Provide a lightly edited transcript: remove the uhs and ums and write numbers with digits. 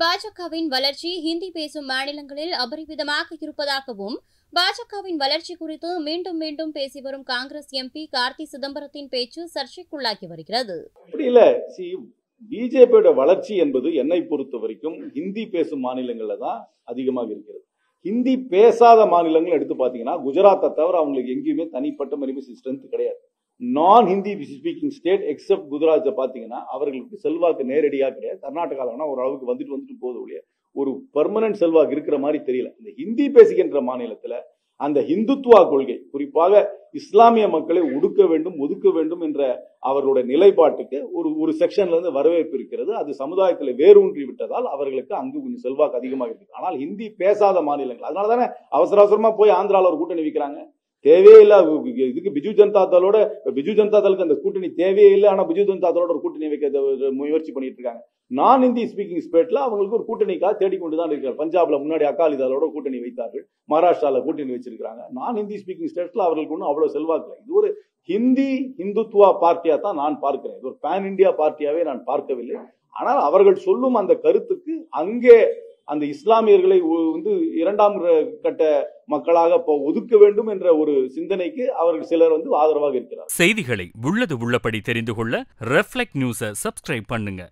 பாஜகவின் வளர்ச்சி ஹிந்தி பேசும் மாநிலங்களில் அபரிமிதமாக இருப்பதாகவும், பாஜகவின் வளர்ச்சி குறித்து மீண்டும் மீண்டும் பேசி வரும் காங்கிரஸ் எம்பி கார்த்தி சிதம்பரத்தின் பேச்சு சர்ச்சைக்குள்ளாகி வருகிறது. பிஜேபியோட வளர்ச்சி என்பது என்னை பொறுத்த வரைக்கும் ஹிந்தி பேசும் மாநிலங்கள்ல தான் அதிகமாக இருக்கிறது. ஹிந்தி பேசாத மாநிலங்கள் எடுத்து பாத்தீங்கன்னா குஜராத்தை தவிர அவங்களுக்கு எங்கேயுமே தனிப்பட்ட ஸ்ட்ரென்த் கிடையாது. நான் Hindi speaking state accept Gujarat பாத்தீங்கன்னா அவர்களுக்கு செல்வாக்கு நேரடியாக கிடையாது. கர்நாடகாவில் ஒரு அளவுக்கு வந்துட்டு போதும் இல்லையா, ஒரு பெர்மனன்ட் செல்வாக்கு இருக்கிற மாதிரி தெரியல. இந்த ஹிந்தி பேசுகின்ற மாநிலத்துல அந்த இந்துத்துவா கொள்கை, குறிப்பாக இஸ்லாமிய மக்களை ஒடுக்க வேண்டும் ஒதுக்க வேண்டும் என்ற அவர்களுடைய நிலைப்பாட்டுக்கு ஒரு செக்ஷன்ல இருந்து வரவேற்பு இருக்கிறது. அது சமுதாயத்தில் வேரூன்றி விட்டதால் அவர்களுக்கு அங்கு கொஞ்சம் செல்வாக்கு அதிகமாக இருக்கு. ஆனால் ஹிந்தி பேசாத மாநிலங்கள், அதனாலதானே அவசர அவசரமா போய் ஆந்திரால ஒரு கூட்டணி வைக்கிறாங்க. தேவையே இல்ல. இதுக்கு பிஜு ஜனதா தளுக்கு அந்த கூட்டணி தேவையே இல்லை. ஆனா பிஜு ஜனதா தளோட ஒரு கூட்டணி வைக்க முயற்சி பண்ணிட்டு இருக்காங்க. நான் ஹிந்தி ஸ்பீக்கிங் ஸ்டேட்ல அவங்களுக்கு ஒரு கூட்டணிக்காக தேடிக்கொண்டுதான் இருக்கிறார். பஞ்சாப்ல முன்னாடி அகாலிதளோட கூட்டணி வைத்தார்கள், மகாராஷ்டிரால கூட்டணி வச்சிருக்காங்க. நான் ஹிந்தி ஸ்பீக்கிங் ஸ்டேட்ல அவர்களுக்கு ஒன்றும் அவ்வளவு செல்வாக்கு இல்லை. இது ஒரு ஹிந்தி இந்துத்துவா பார்ட்டியா தான் நான் பார்க்கிறேன். இது ஒரு பேன் இந்தியா பார்ட்டியாவே நான் பார்க்கவில்லை. ஆனால் அவர்கள் சொல்லும் அந்த கருத்துக்கு அங்கே அந்த இஸ்லாமியர்களை இரண்டாம் கட்ட மக்களாக ஒதுக்க வேண்டும் என்ற ஒரு சிந்தனைக்கு அவர்கள் சிலர் ஆதரவாக இருக்கிறார். செய்திகளை உள்ளது உள்ளபடி தெரிந்து கொள்ள ரெஃப்ளெக்ட் நியூஸை சப்ஸ்கிரைப் பண்ணுங்க.